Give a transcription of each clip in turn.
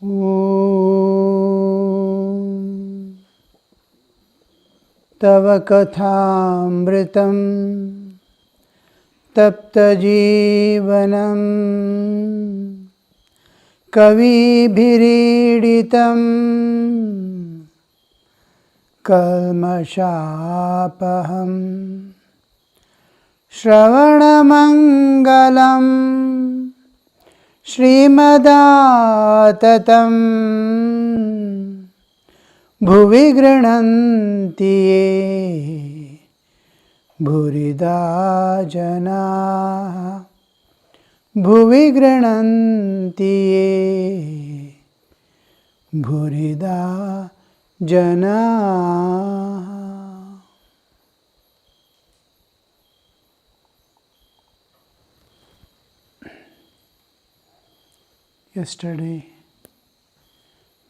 Om Tava Kathamritam Tapta Jivanam Kavibhiriditam Kalmashapaham Shravanamangalam Srimadaatatam Bhuvi Grananti Ye Bhurida Jana Bhuvi Grananti Ye Bhurida Jana. Yesterday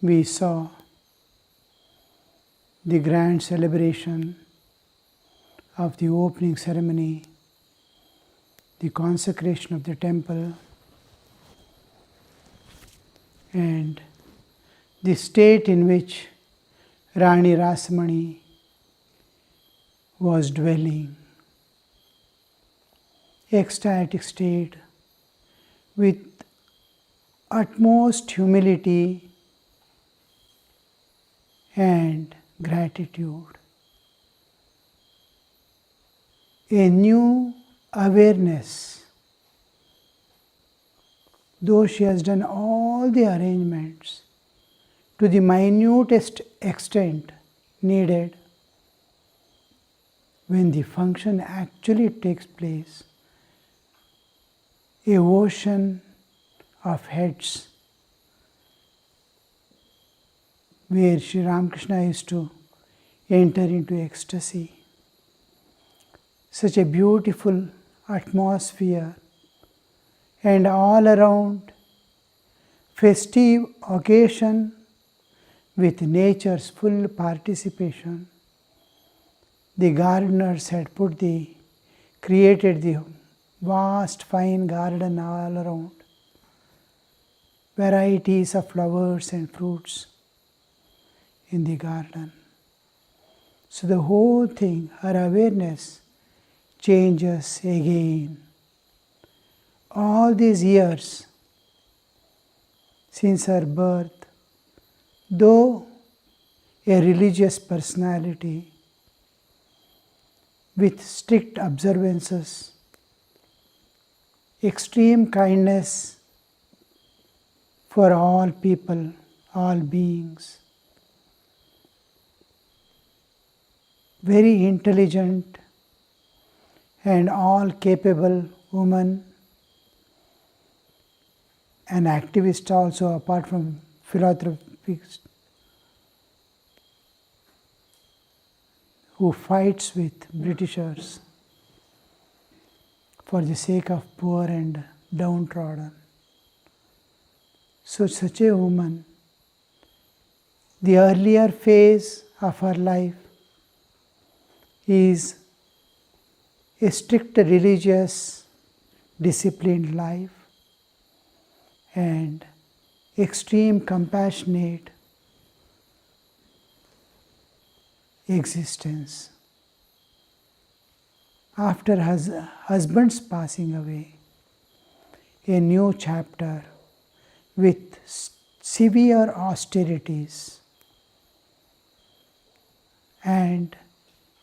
we saw the grand celebration of the opening ceremony, the consecration of the temple, and the state in which Rani Rasamani was dwelling, ecstatic state with utmost humility and gratitude. A new awareness, though she has done all the arrangements to the minutest extent needed, when the function actually takes place, a ocean of heads where Sri Ramakrishna used to enter into ecstasy. Such a beautiful atmosphere, and all around festive occasion with nature's full participation. The gardeners had created the vast fine garden all around, varieties of flowers and fruits in the garden. So the whole thing, her awareness changes again. All these years since her birth, though a religious personality with strict observances, extreme kindness for all people, all beings, very intelligent and all capable woman, an activist also apart from philanthropist, who fights with Britishers for the sake of poor and downtrodden. So such a woman, the earlier phase of her life is a strict religious, disciplined life and extreme compassionate existence. After her husband's passing away, a new chapter with severe austerities and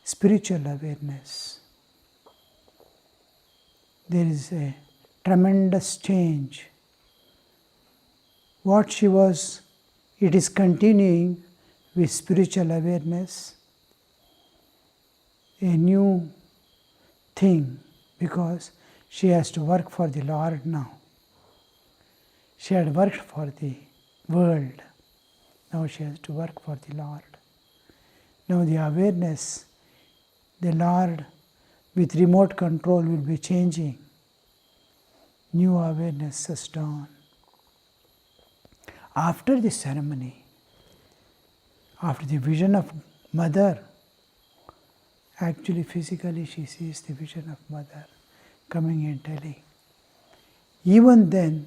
spiritual awareness. There is a tremendous change. What she was, it is continuing with spiritual awareness, a new thing, because she has to work for the Lord now. She had worked for the world, now she has to work for the Lord. Now the awareness, the Lord with remote control will be changing. New awareness has dawned. After the ceremony, after the vision of Mother, actually physically she sees the vision of Mother coming and telling. Even then,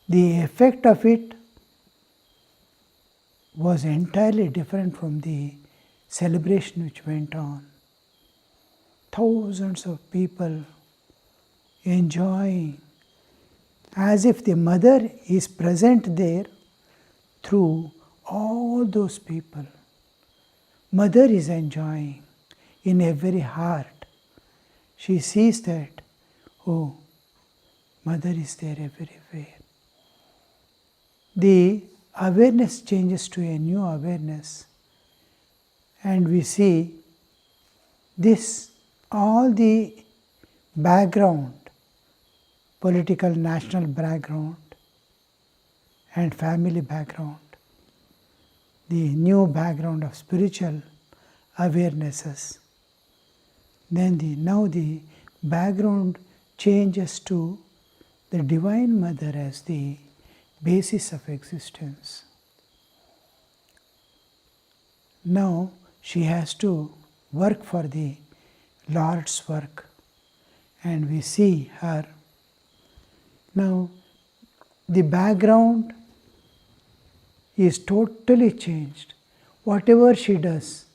the effect of it was entirely different from the celebration which went on. Thousands of people enjoying, as if the mother is present there through all those people. Mother is enjoying in every heart. She sees that, oh, mother is there everywhere. The awareness changes to a new awareness, and we see this, all the background, political, national background and family background, the new background of spiritual awarenesses. Then now the background changes to the Divine Mother as the basis of existence. Now she has to work for the Lord's work, and we see her. Now the background is totally changed. Whatever she does,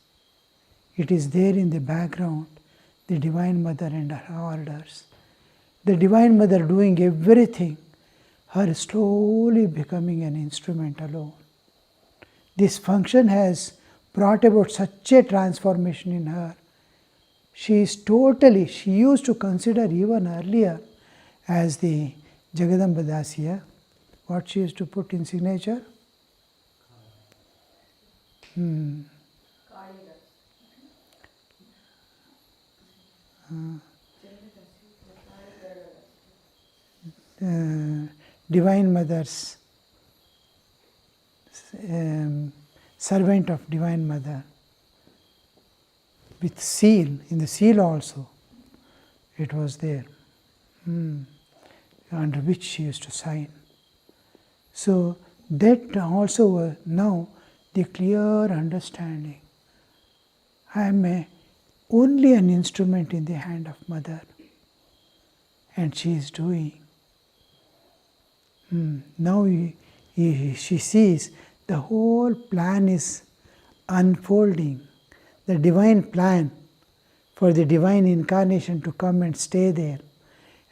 it is there in the background, the Divine Mother and her orders. The Divine Mother doing everything, her slowly becoming an instrument alone. This function has brought about such a transformation in her. She used to consider even earlier as the Jagadamba Dasya, what she used to put in signature? Divine Mother's servant of Divine Mother, with seal, in the seal also it was there, under which she used to sign. So that also now the clear understanding, I am only an instrument in the hand of Mother, and she is doing. Now she sees the whole plan is unfolding, the divine plan for the divine incarnation to come and stay there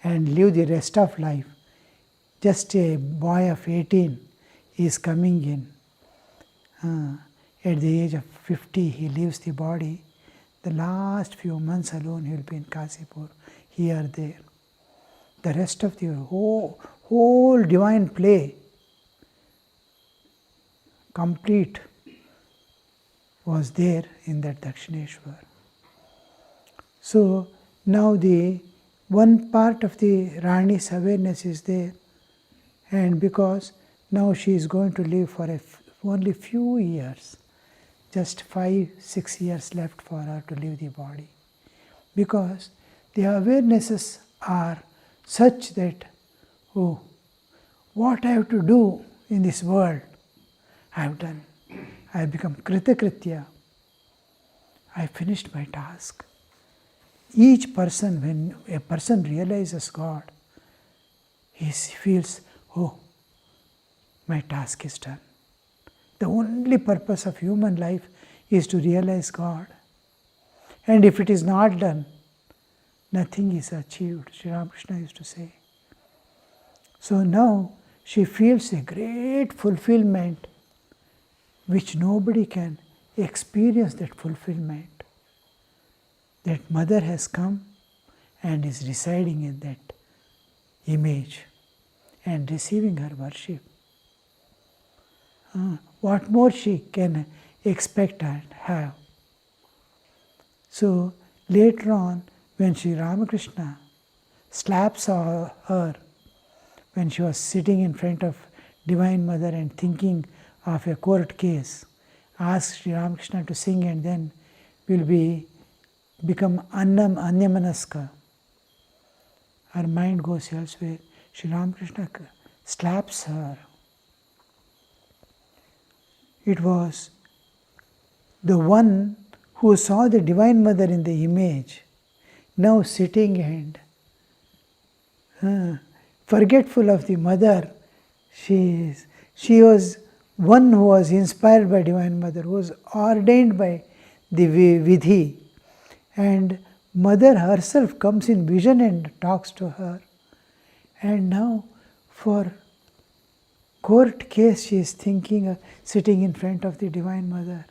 and live the rest of life. Just a boy of 18 is coming in. At the age of 50 he leaves the body. The last few months alone he will be in Kasipur, here, there. The rest of the whole divine play, complete, was there in that Dakshineswar. So now the one part of the Rani's awareness is there, and because now she is going to live for only few years, just 5-6 years left for her to leave the body, because the awarenesses are such that, oh, what I have to do in this world, I have done. I have become kritakritya. I finished my task. Each person, when a person realizes God, he feels, oh, my task is done. The only purpose of human life is to realize God. And if it is not done, nothing is achieved, Sri Ramakrishna used to say. So now she feels a great fulfillment which nobody can experience, that fulfillment. That Mother has come and is residing in that image and receiving her worship. What more she can expect and have? So later on, when Sri Ramakrishna slaps her, when she was sitting in front of Divine Mother and thinking of a court case, asks Sri Ramakrishna to sing, and then will become anyamanaska. Her mind goes elsewhere. Sri Ramakrishna slaps her. It was the one who saw the Divine Mother in the image, now sitting and forgetful of the Mother. She was one who was inspired by Divine Mother, who was ordained by the Vidhi, and Mother herself comes in vision and talks to her. And now for court case she is thinking, sitting in front of the Divine Mother.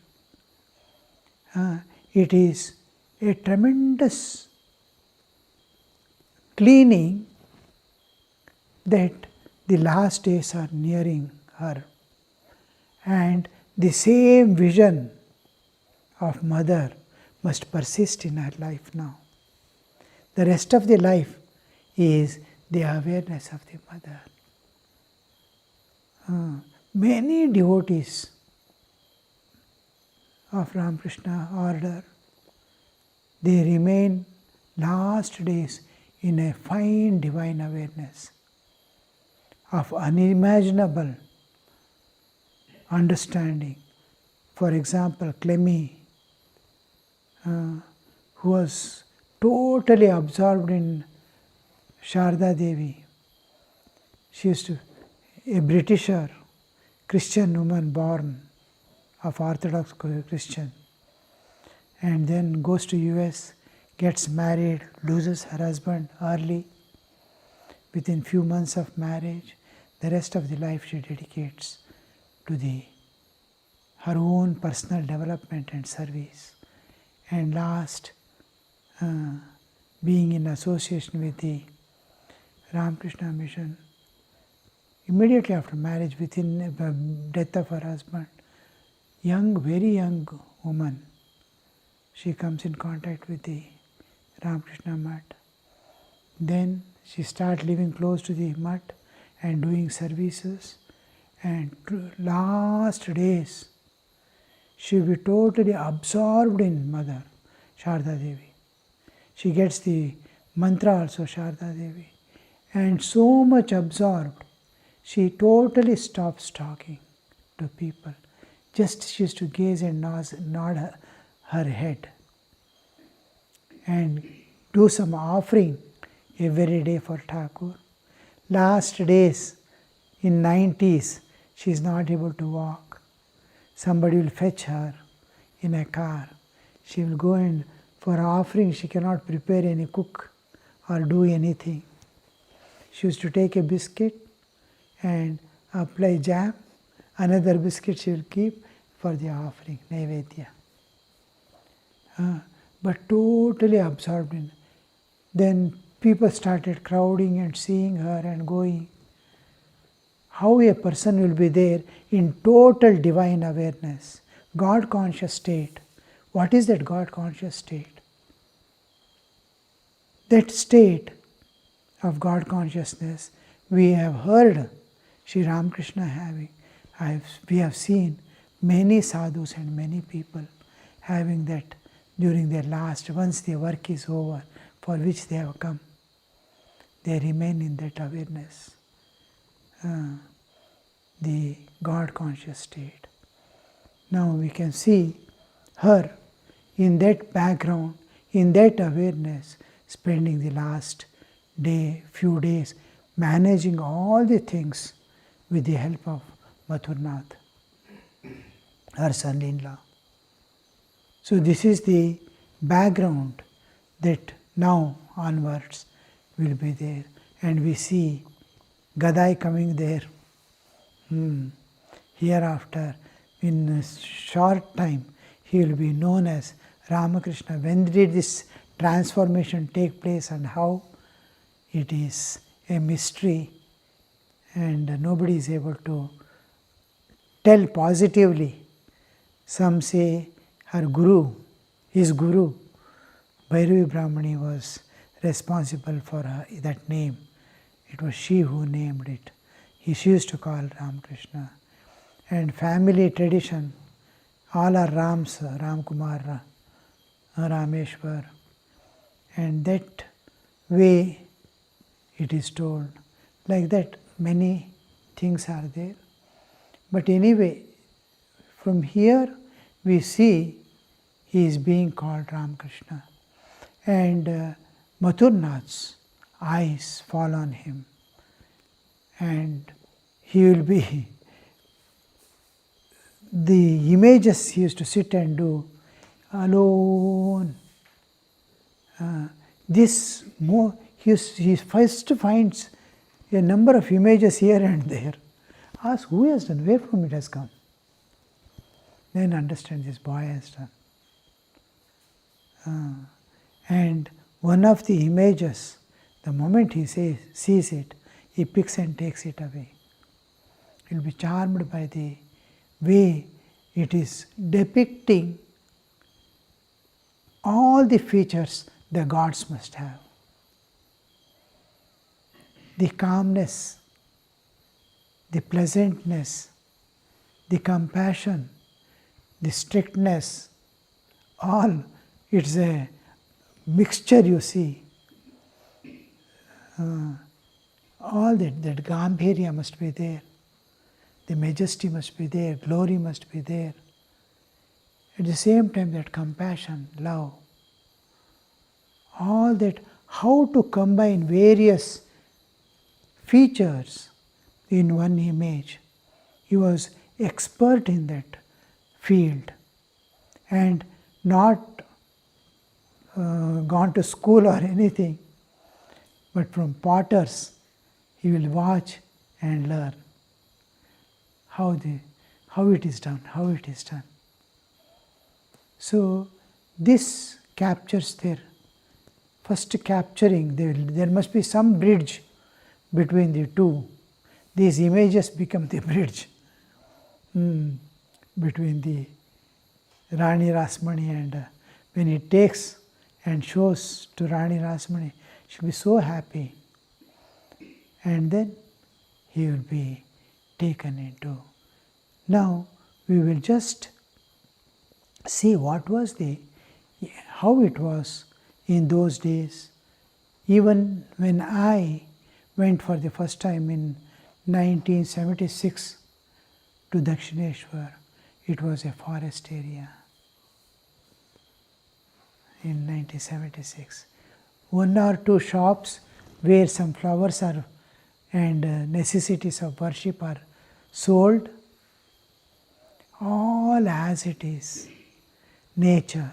It is a tremendous cleaning that the last days are nearing her, and the same vision of Mother must persist in her life now. The rest of the life is the awareness of the Mother. Many devotees of Ramakrishna order, they remain last days in a fine divine awareness of unimaginable understanding. For example, Clemmy, who was totally absorbed in Sharda Devi. She used to, a Britisher, Christian woman born of Orthodox Christian, and then goes to US, gets married, loses her husband early. Within few months of marriage, the rest of the life she dedicates to her own personal development and service. And last, being in association with the Ramakrishna Mission, immediately after marriage, within the death of her husband, very young woman, she comes in contact with the Ramakrishna Mutt. Then she starts living close to the Mutt and doing services, and last days she will be totally absorbed in Mother, Sharda Devi. She gets the mantra also, Sharda Devi, and so much absorbed, she totally stops talking to people. Just she used to gaze and nod her head and do some offering every day for Thakur. Last days, in 90s, she is not able to walk. Somebody will fetch her in a car. She will go, and for offering she cannot prepare any cook or do anything. She used to take a biscuit and apply jam. Another biscuit she will keep for the offering, Naivedya. But totally absorbed in. Then people started crowding and seeing her and going. How a person will be there in total divine awareness, God conscious state. What is that God conscious state? That state of God consciousness we have heard Sri Ramakrishna having. We have seen many sadhus and many people having that during their last, once their work is over, for which they have come. They remain in that awareness, the God conscious state. Now we can see her in that background, in that awareness, spending the last few days, managing all the things with the help of Mathurnath, her son-in-law. So this is the background that now onwards will be there. And we see Gadai coming there. Hereafter, in a short time, he will be known as Ramakrishna. When did this transformation take place and how? It is a mystery, and nobody is able to tell positively. Some say her guru, his guru, Bhairavi Brahmani, was responsible for that name. It was she who named it. She used to call Ramakrishna. And family tradition, all are Rams, Ramkumar, Rameshwar. And that way it is told. Like that, many things are there. But anyway, from here we see he is being called Ramakrishna. And Mathurnath's eyes fall on him. And he will be the images he used to sit and do alone. He first finds a number of images here and there. Ask who has done, where from it has come. Then understand this boy has done. And one of the images, the moment he sees it, he picks and takes it away. He will be charmed by the way it is depicting all the features the gods must have. The calmness, the pleasantness, the compassion, the strictness, all, it's a mixture you see. All that Gambhirya must be there, the majesty must be there, glory must be there. At the same time that compassion, love, all that, how to combine various features in one image. He was expert in that field and not gone to school or anything, but from potters he will watch and learn how it is done, how it is done. So this captures their first capturing, there must be some bridge between the two. These images become the bridge between the Rani Rasmani and when he takes and shows to Rani Rasmani, she will be so happy. And then he will be taken into. Now we will just see how it was in those days. Even when I went for the first time in 1976 to Dakshineswar, it was a forest area in 1976. One or two shops where some flowers are and necessities of worship are sold, all as it is, nature,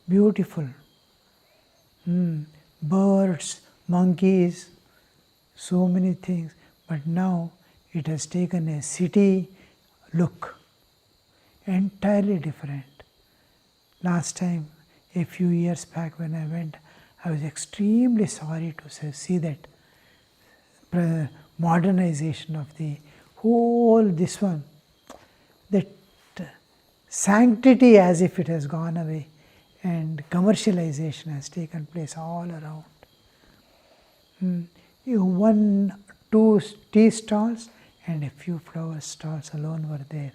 beautiful, birds, monkeys, so many things, but now it has taken a city look, entirely different. Last time, a few years back when I went, I was extremely sorry to see that modernization of the whole this one, that sanctity as if it has gone away and commercialization has taken place all around. One, two tea stalls and a few flower stalls alone were there.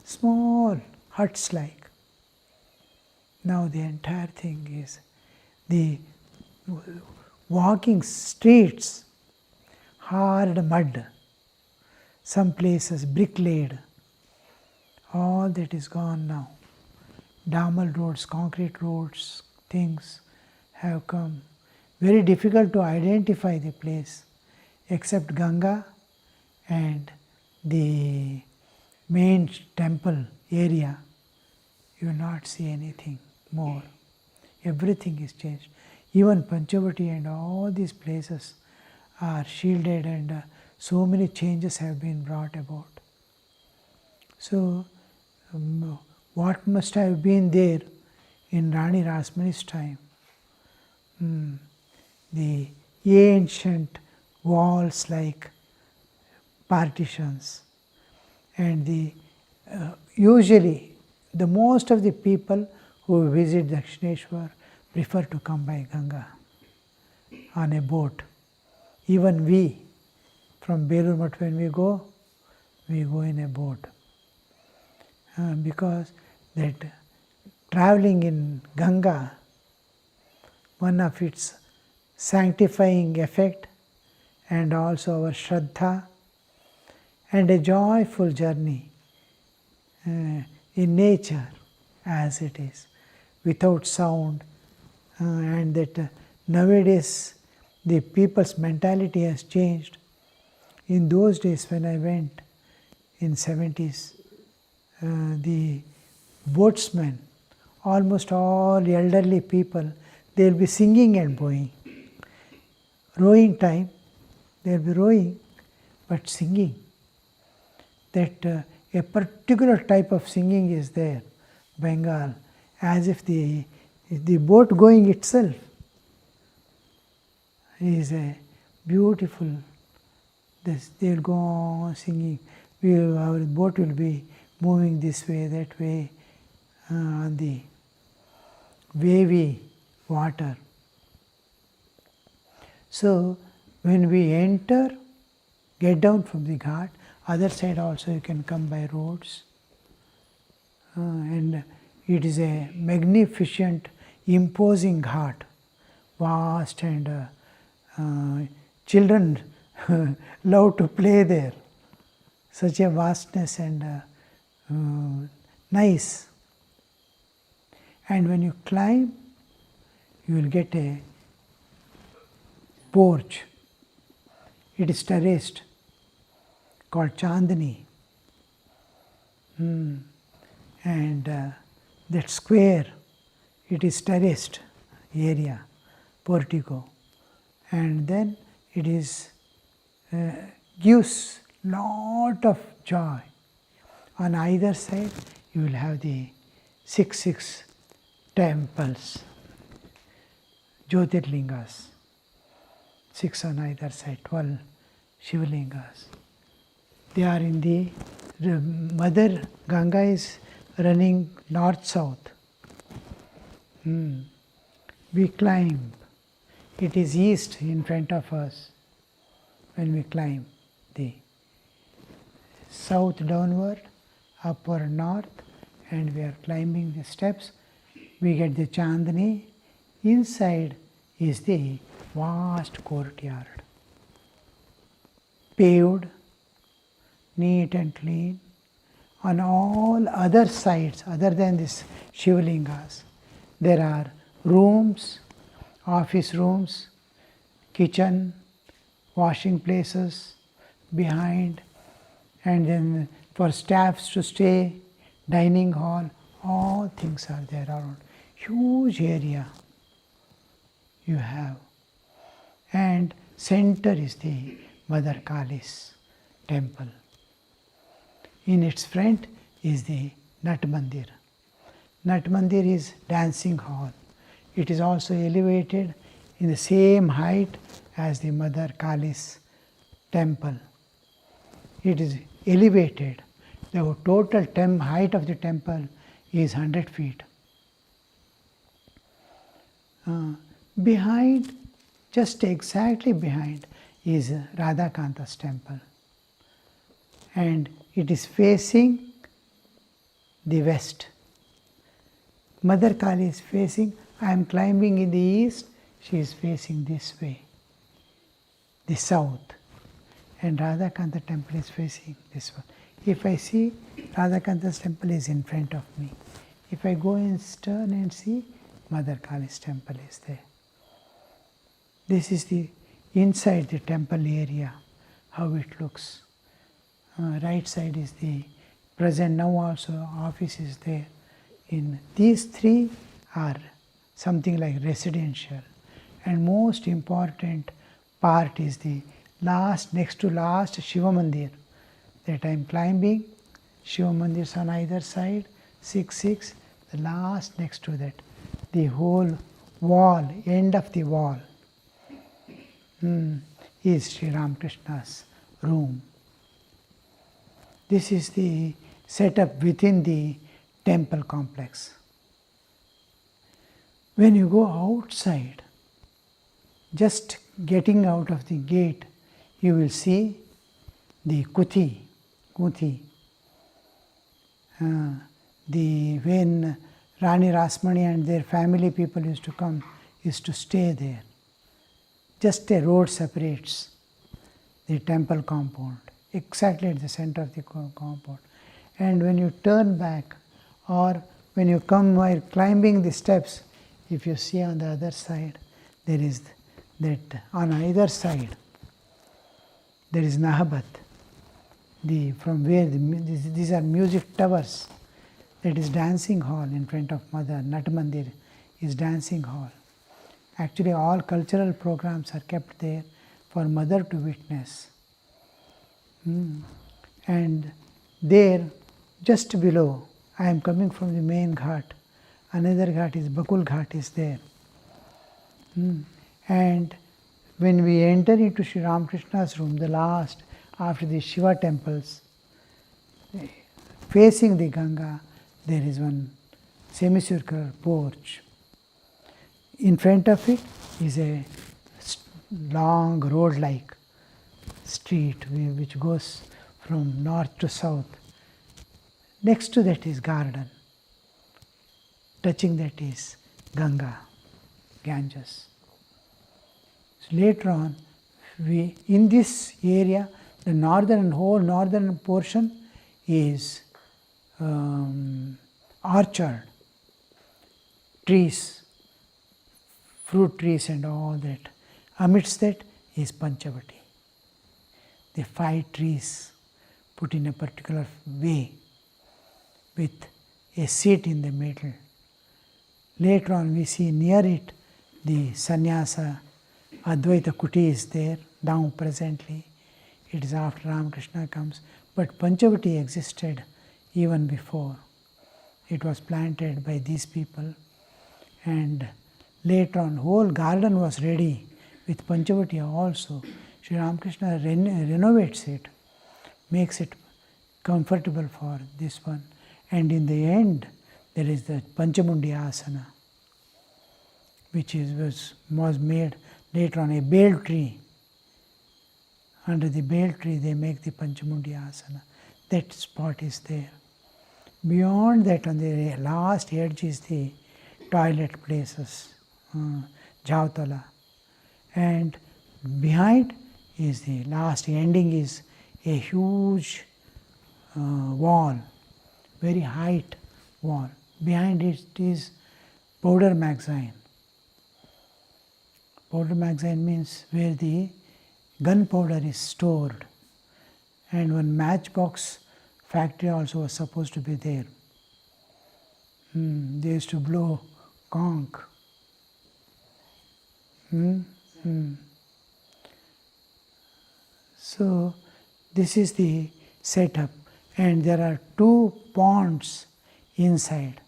Small huts like. Now the entire thing is the walking streets, hard mud, some places brick laid. All that is gone now. Damal roads, concrete roads, things have come. Very difficult to identify the place except Ganga and the main temple area. You will not see anything more. Everything is changed. Even Panchavati and all these places are shielded and so many changes have been brought about. So, what must have been there in Rani Rasmani's time? The ancient walls like partitions, and usually the most of the people who visit Dakshineswar prefer to come by Ganga on a boat. Even we from Belur Math, when we go in a boat. Because that traveling in Ganga, one of its sanctifying effect and also our Shraddha and a joyful journey in nature as it is, without sound, and that nowadays the people's mentality has changed. In those days when I went in 70s, the boatsmen, almost all elderly people, they will be singing and bowing. Rowing time, they will be rowing, but singing. That a particular type of singing is there, Bengal, as if the boat going itself is a beautiful. They will go on singing. Our boat will be moving this way, that way, on the wavy water. So when we enter, get down from the ghat, other side also you can come by roads, and it is a magnificent, imposing ghat, vast, and children love to play there. Such a vastness and nice. And when you climb, you will get a porch. It is terraced, called Chandani. And that square, it is terraced area, portico. And then it is gives lot of joy. On either side, you will have the 6 temples, Jyotirlingas, 6 on either side, 12 Shivalingas. They are in the Mother Ganga is running north-south. We climb. It is east in front of us when we climb. The south downward, upward north, and we are climbing the steps. We get the Chandani. Inside is the vast courtyard, paved, neat and clean. On all other sides, other than this Shivalingas, there are rooms, office rooms, kitchen, washing places behind, and then for staffs to stay, dining hall, all things are there around. Huge area you have. And center is the Mother Kali's temple. In its front is the Nat Mandir. Nat Mandir is dancing hall. It is also elevated in the same height as the Mother Kali's temple. It is elevated. The total height of the temple is 100 feet. Behind, just exactly behind, is Radhakanta's temple. And it is facing the west. Mother Kali is facing, I am climbing in the east, she is facing this way, the south. And Radhakanta temple is facing this one. If I see, Radhakanta's temple is in front of me. If I go and turn and see, Mother Kali's temple is there. This is the inside the temple area, how it looks. Right side is the present, now also office is there. In these three are something like residential. And most important part is the next to last Shiva Mandir that I am climbing. Shiva Mandirs on either side, 6, the last next to that. The whole wall, end of the wall is Sri Ramakrishna's room. This is the setup within the temple complex. When you go outside, just getting out of the gate, you will see the Kuti. When Rani Rasmani and their family people used to come, used to stay there. Just a road separates the temple compound, exactly at the center of the compound. And when you turn back, or when you come while climbing the steps, if you see on the other side, there is that on either side, there is Nahabat, from where these are music towers. That is dancing hall in front of Mother. Nat Mandir is dancing hall. Actually, all cultural programs are kept there for Mother to witness. And there, just below, I am coming from the main ghat. Another ghat is Bakul Ghat is there. And when we enter into Sri Ramakrishna's room, the last after the Shiva temples, facing the Ganga, there is one semicircular porch. In front of it is a long road-like street which goes from north to south. Next to that is garden. Touching that is Ganga, Ganges. So later on, in this area, the whole northern portion is orchard, trees, fruit trees and all that. Amidst that is Panchavati. The 5 trees put in a particular way with a seat in the middle. Later on we see near it the sannyasa Advaita Kuti is there now presently. It is after Ramakrishna comes, but Panchavati existed even before. It was planted by these people, and later on whole garden was ready with Panchavati also. Sri Ramakrishna renovates it, makes it comfortable for this one, and in the end there is the Panchamundi Asana, which was made later on a bale tree. Under the bale tree they make the Panchamundi Asana. That spot is there. Beyond that, on the last edge is the toilet places, Jautala. And behind is the last ending is a huge wall, very height wall. Behind it is powder magazine. Powder magazine means where the gunpowder is stored, and one matchbox factory also was supposed to be there. They used to blow conch. So this is the setup, and there are 2 ponds inside,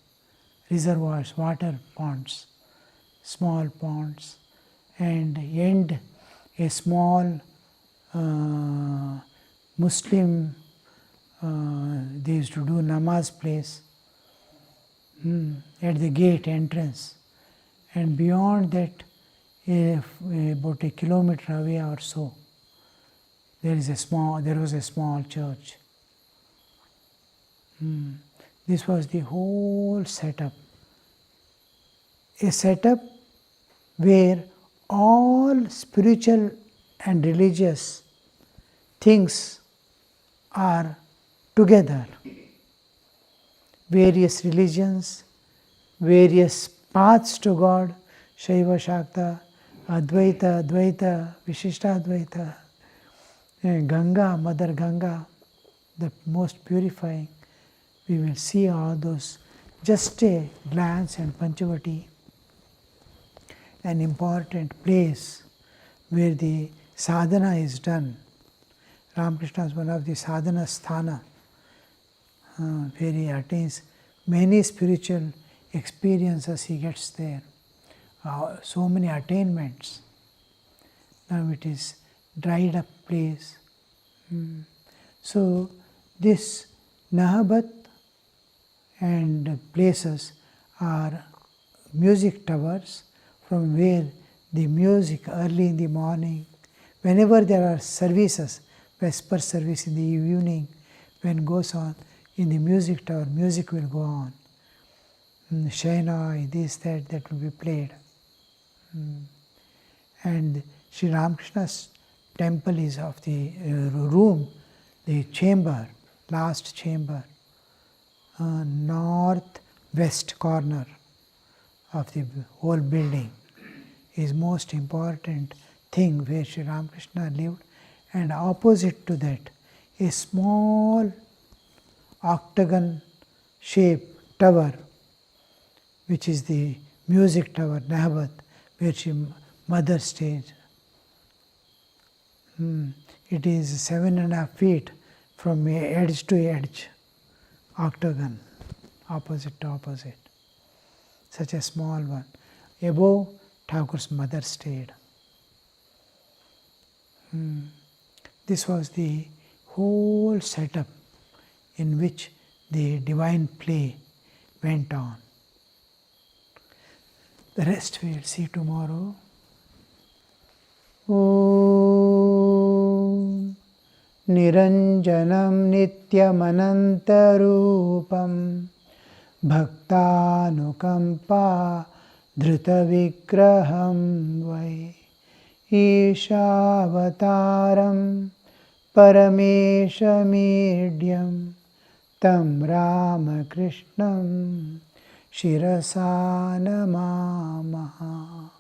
reservoirs, water ponds, small ponds, and end a small Muslim, they used to do namaz place at the gate entrance, and beyond that about a kilometer away or so there was a small church. This was the whole setup, a setup where all spiritual and religious things are together. Various religions, various paths to God, Shaiva, Shakta, Advaita, Dvaita, Vishishtadvaita, Ganga, Mother Ganga, the most purifying. We will see all those. Just a glance, and Panchavati, an important place where the sadhana is done. Ramakrishna is one of the sadhana sthana, where he attains many spiritual experiences he gets there. So many attainments. Now it is dried up place. So this Nahabat and places are music towers from where the music early in the morning, whenever there are services, Vesper service in the evening, when goes on in the music tower, music will go on. Shainai, this, that will be played. And Sri Ramakrishna's temple is of the room, the chamber, last chamber, northwest corner of the whole building is most important thing where Sri Ramakrishna lived, and opposite to that a small octagon shaped tower, which is the music tower, Nahabat, where mother stayed. It is 7.5 feet from edge to edge, octagon, opposite to opposite. Such a small one. Above, Thakur's mother stayed. This was the whole setup in which the divine play went on. The rest we will see tomorrow. Om Niranjanam Nityamanantarupam Bhaktanukampa Dhrutavigraham Vai Ishavataram Parameshamidhyam Tam Ramakrishnam Shirasa Namamaha.